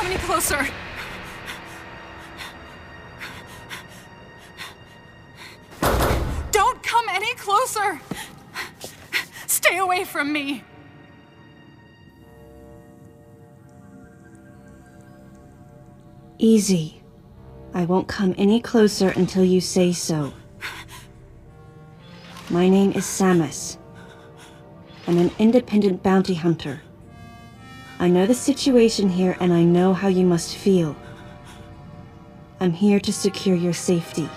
come any closer! Don't come any closer! Stay away from me! Easy. I won't come any closer until you say so. My name is Samus. I'm an independent bounty hunter. I know the situation here and I know how you must feel. I'm here to secure your safety.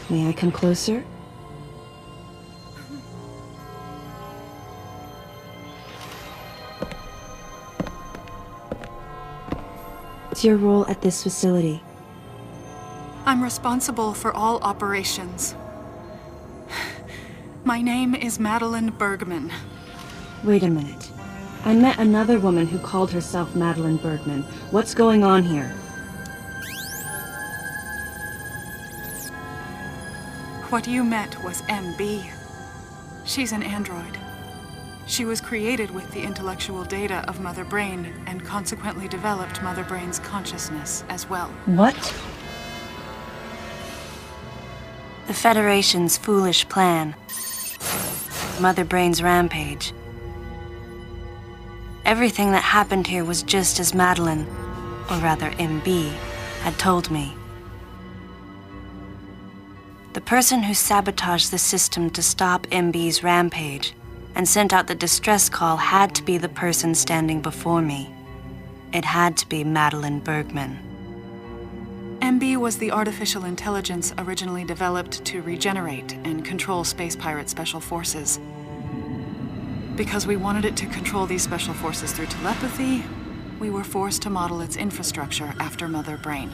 May I come closer? What's your role at this facility? I'm responsible for all operations. My name is Madeline Bergman. Wait a minute. I met another woman who called herself Madeline Bergman. What's going on here? What you met was MB. She's an android. She was created with the intellectual data of Mother Brain and consequently developed Mother Brain's consciousness as well. What? The Federation's foolish plan. Mother Brain's rampage. Everything that happened here was just as Madeline, or rather MB, had told me. The person who sabotaged the system to stop MB's rampage and sent out the distress call had to be the person standing before me. It had to be Madeline Bergman. MB was the artificial intelligence originally developed to regenerate and control Space Pirate Special Forces. Because we wanted it to control these special forces through telepathy, we were forced to model its infrastructure after Mother Brain.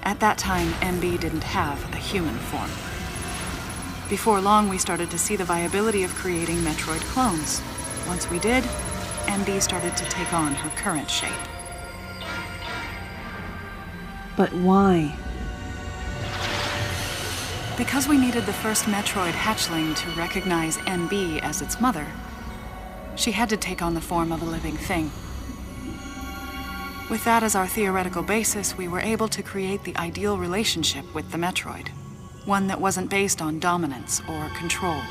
At that time, MB didn't have a human form. Before long, we started to see the viability of creating Metroid clones. Once we did, MB started to take on her current shape. But why? Because we needed the first Metroid hatchling to recognize MB as its mother, she had to take on the form of a living thing. With that as our theoretical basis, we were able to create the ideal relationship with the Metroid. One that wasn't based on dominance or control.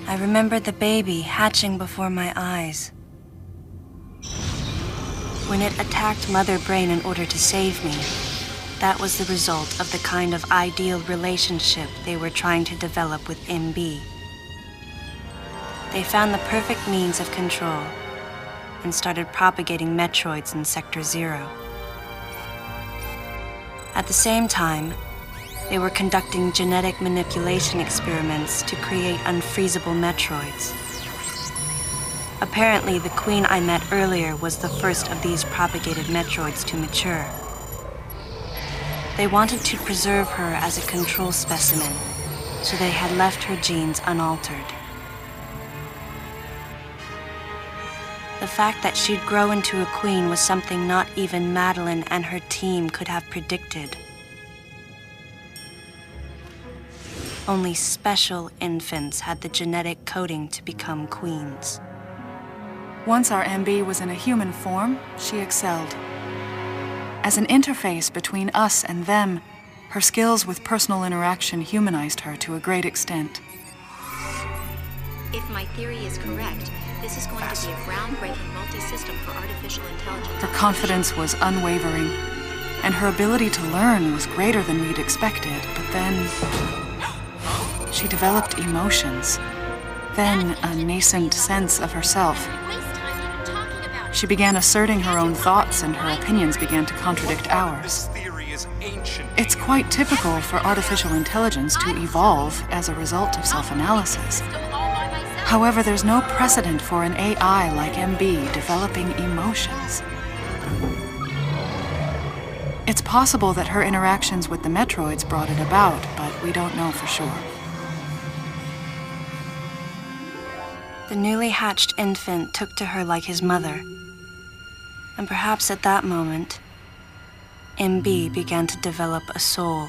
I remember the baby hatching before my eyes. When it attacked Mother Brain in order to save me, that was the result of the kind of ideal relationship they were trying to develop with MB. They found the perfect means of control and started propagating Metroids in Sector 0. At the same time, they were conducting genetic manipulation experiments to create unfreezable Metroids. Apparently, the queen I met earlier was the first of these propagated Metroids to mature. They wanted to preserve her as a control specimen, so they had left her genes unaltered. The fact that she'd grow into a queen was something not even Madeline and her team could have predicted. Only special infants had the genetic coding to become queens. Once our MB was in a human form, she excelled. As an interface between us and them, her skills with personal interaction humanized her to a great extent. If my theory is correct, this is going to be a groundbreaking multi-system for artificial intelligence. Her confidence was unwavering, and her ability to learn was greater than we'd expected, but then she developed emotions, then a nascent sense of herself. She began asserting her own thoughts, and her opinions began to contradict ours. It's quite typical for artificial intelligence to evolve as a result of self-analysis. However, there's no precedent for an AI like MB developing emotions. It's possible that her interactions with the Metroids brought it about, but we don't know for sure. The newly hatched infant took to her like his mother. And perhaps at that moment, MB began to develop a soul.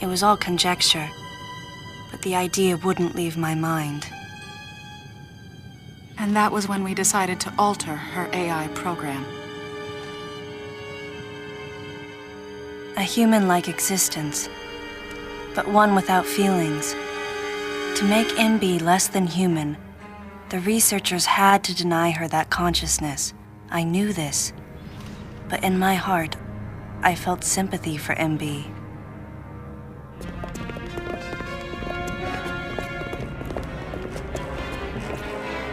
It was all conjecture, but the idea wouldn't leave my mind. And that was when we decided to alter her AI program. A human-like existence, but one without feelings. To make MB less than human, the researchers had to deny her that consciousness. I knew this, but in my heart, I felt sympathy for MB.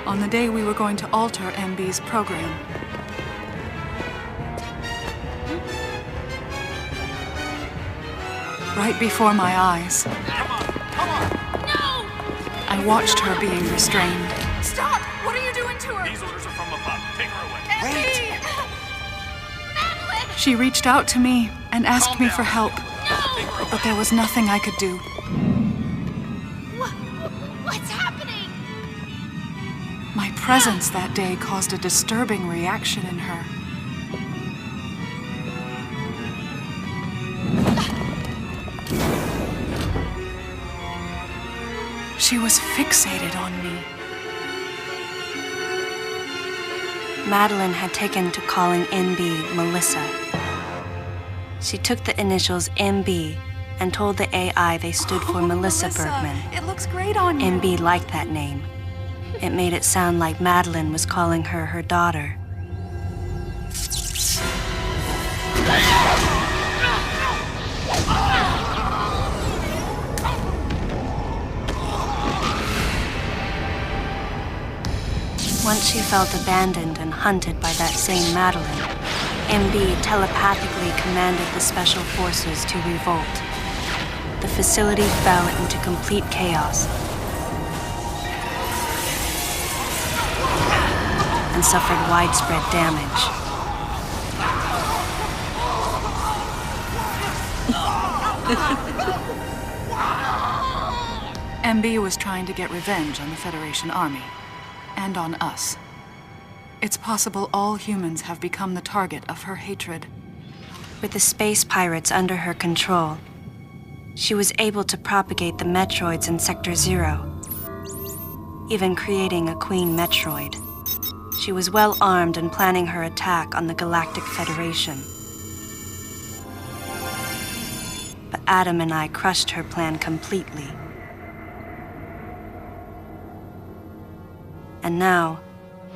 On the day we were going to alter MB's program, right before my eyes, Come on! No! I watched her being restrained. Stop! What are you doing to her? These orders are from above. Take her away. Wait! Madeline! She reached out to me and asked Calm me down. for help, No! but there was nothing I could do. What's happening? My presence that day caused a disturbing reaction in her. She was fixated on me. Madeline had taken to calling MB Melissa. She took the initials MB and told the AI they stood for Melissa Bergman. It looks great on you. MB liked that name. It made it sound like Madeline was calling her her daughter. Once she felt abandoned and hunted by that same Madeline, MB telepathically commanded the special forces to revolt. The facility fell into complete chaos and suffered widespread damage. MB was trying to get revenge on the Federation Army. And on us. It's possible all humans have become the target of her hatred. With the space pirates under her control, she was able to propagate the Metroids in Sector 0, even creating a Queen Metroid. She was well armed and planning her attack on the Galactic Federation. But Adam and I crushed her plan completely. And now,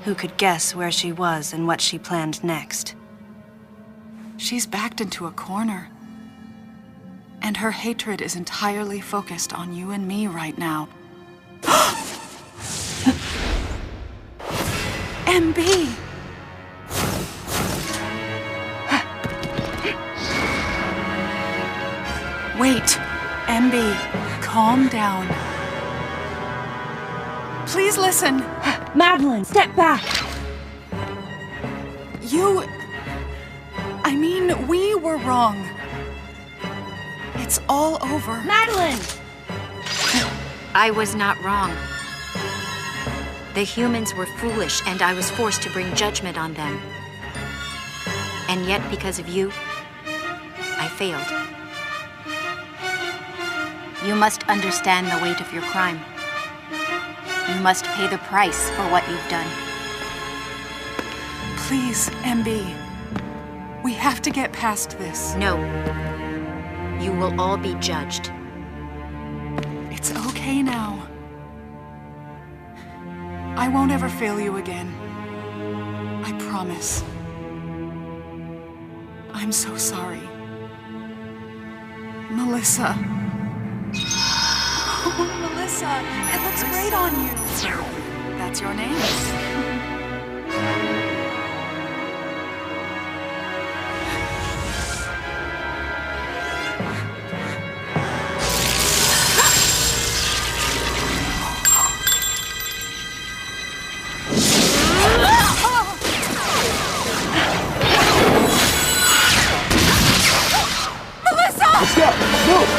who could guess where she was and what she planned next? She's backed into a corner. And her hatred is entirely focused on you and me right now. MB! Wait, MB, calm down. Please listen. Madeline, step back! I mean, we were wrong. It's all over. Madeline! I was not wrong. The humans were foolish, and I was forced to bring judgment on them. And yet, because of you, I failed. You must understand the weight of your crime. You must pay the price for what you've done. Please, MB. We have to get past this. No. You will all be judged. It's okay now. I won't ever fail you again. I promise. I'm so sorry. Melissa. Oh, Melissa, it looks great on you. That's your name. Let's go! Move!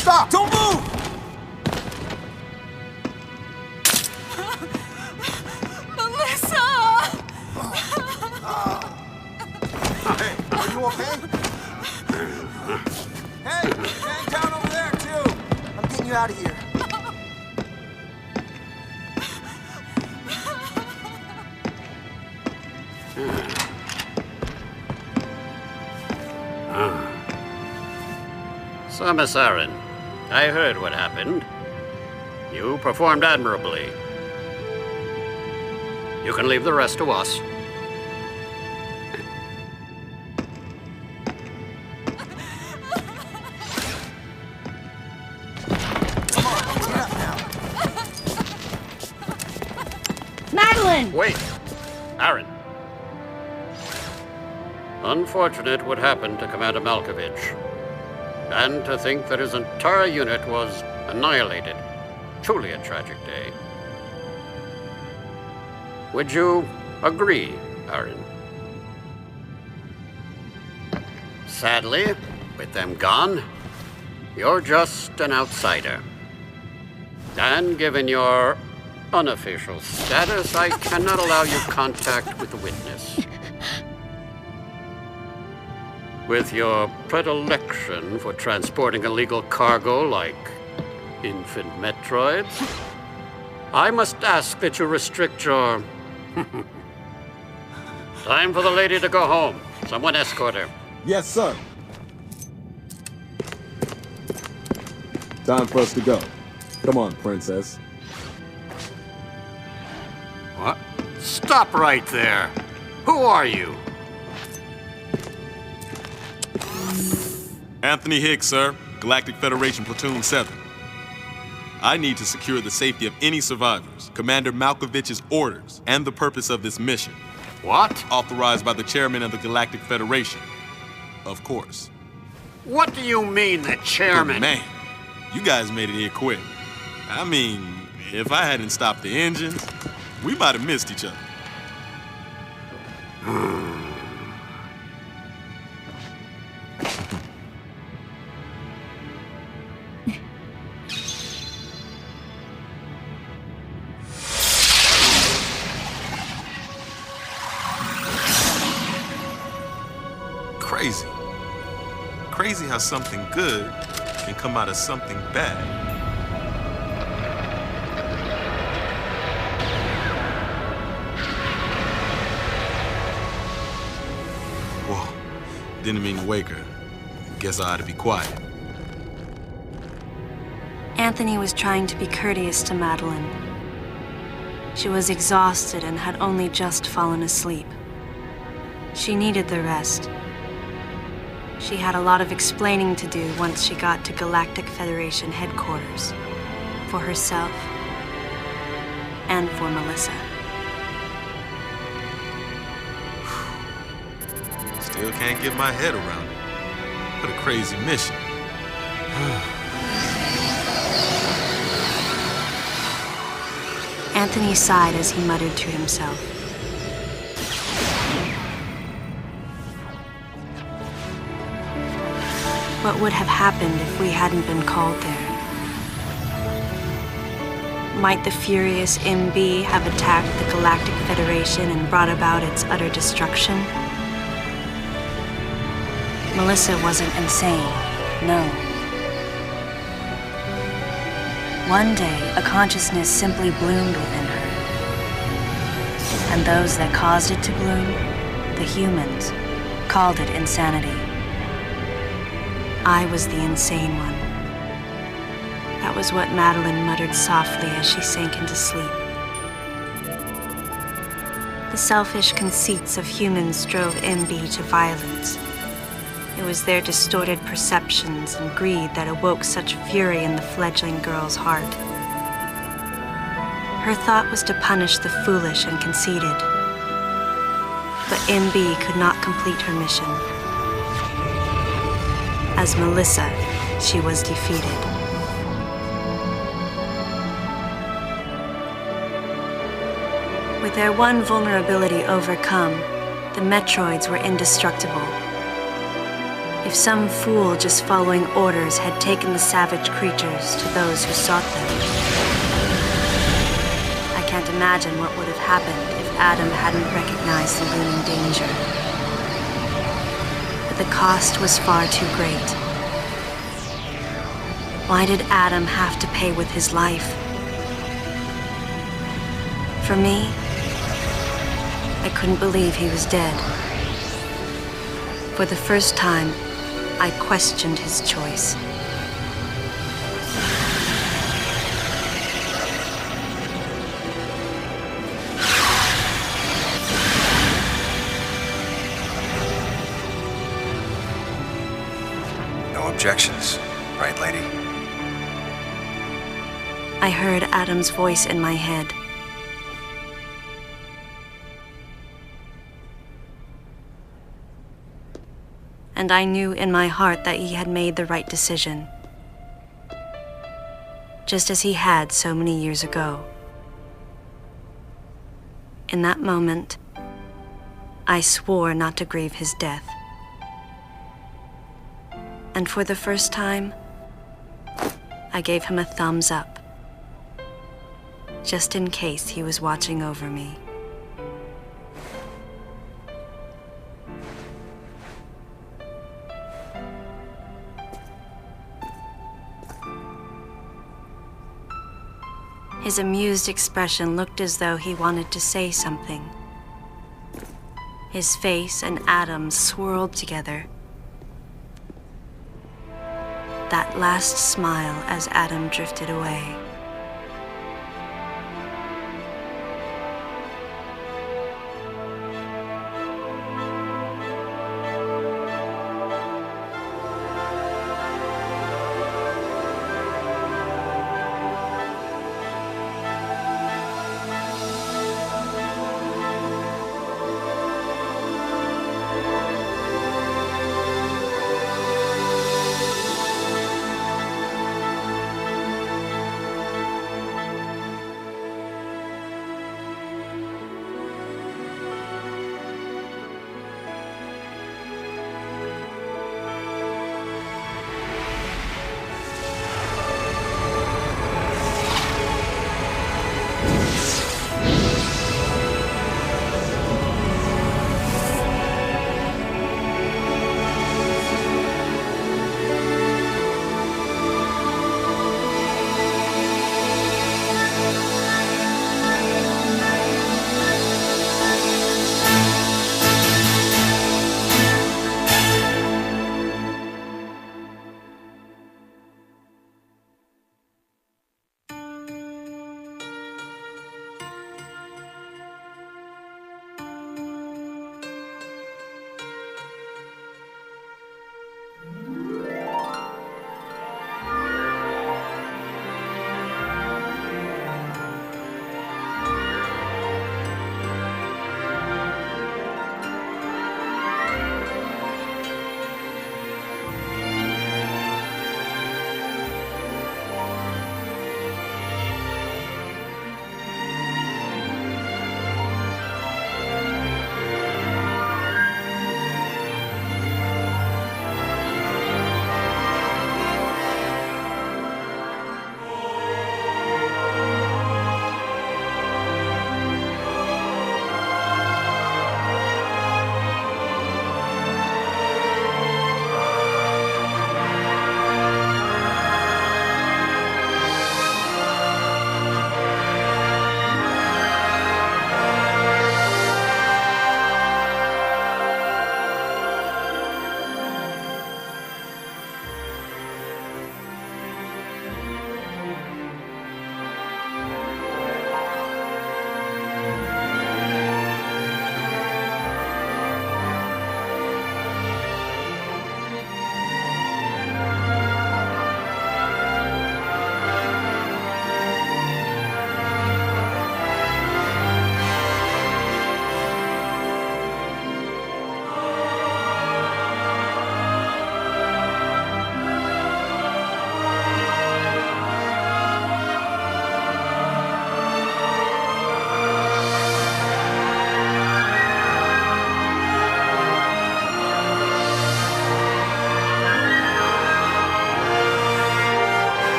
Stop! Don't move! Melissa! Hey, are you okay? Hey, hang down over there, too! I'm getting you out of here. So, Miss Aaron, I heard what happened. You performed admirably. You can leave the rest to us. Come on, get up now. Madeline! Wait! Aaron. Unfortunate what happened to Commander Malkovich. And to think that his entire unit was annihilated. Truly a tragic day. Would you agree, Aaron? Sadly, with them gone, you're just an outsider. And given your unofficial status, I cannot allow you contact with the witness. With your predilection for transporting illegal cargo like infant Metroids, I must ask that you restrict your... Time for the lady to go home. Someone escort her. Yes, sir. Time for us to go. Come on, princess. What? Stop right there. Who are you? Anthony Higgs, sir. Galactic Federation Platoon 7. I need to secure the safety of any survivors, Commander Malkovich's orders, and the purpose of this mission. What? Authorized by the chairman of the Galactic Federation. Of course. What do you mean, the chairman? But man, you guys made it here quick. I mean, if I hadn't stopped the engines, we might have missed each other. Crazy. Crazy how something good can come out of something bad. Whoa, didn't mean to wake her. Guess I ought to be quiet. Anthony was trying to be courteous to Madeline. She was exhausted and had only just fallen asleep. She needed the rest. She had a lot of explaining to do once she got to Galactic Federation headquarters. For herself and for Melissa. Still can't get my head around it. What a crazy mission. Anthony sighed as he muttered to himself. What would have happened if we hadn't been called there? Might the furious MB have attacked the Galactic Federation and brought about its utter destruction? Melissa wasn't insane, no. One day, a consciousness simply bloomed within her. And those that caused it to bloom, the humans, called it insanity. I was the insane one. That was what Madeline muttered softly as she sank into sleep. The selfish conceits of humans drove MB to violence. It was their distorted perceptions and greed that awoke such fury in the fledgling girl's heart. Her thought was to punish the foolish and conceited. But MB could not complete her mission. As Melissa, she was defeated. With their one vulnerability overcome, the Metroids were indestructible. If some fool just following orders had taken the savage creatures to those who sought them, I can't imagine what would have happened if Adam hadn't recognized the looming danger. But the cost was far too great. Why did Adam have to pay with his life? For me, I couldn't believe he was dead. For the first time, I questioned his choice. No objections, right, lady? I heard Adam's voice in my head. And I knew in my heart that he had made the right decision, just as he had so many years ago. In that moment, I swore not to grieve his death. And for the first time, I gave him a thumbs up, just in case he was watching over me. His amused expression looked as though he wanted to say something. His face and Adam's swirled together. That last smile as Adam drifted away.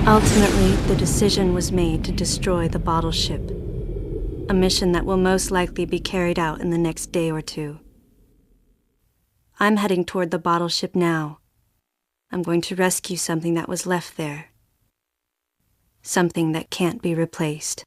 Ultimately, the decision was made to destroy the bottle ship, a mission that will most likely be carried out in the next day or two. I'm heading toward the bottle ship now. I'm going to rescue something that was left there. Something that can't be replaced.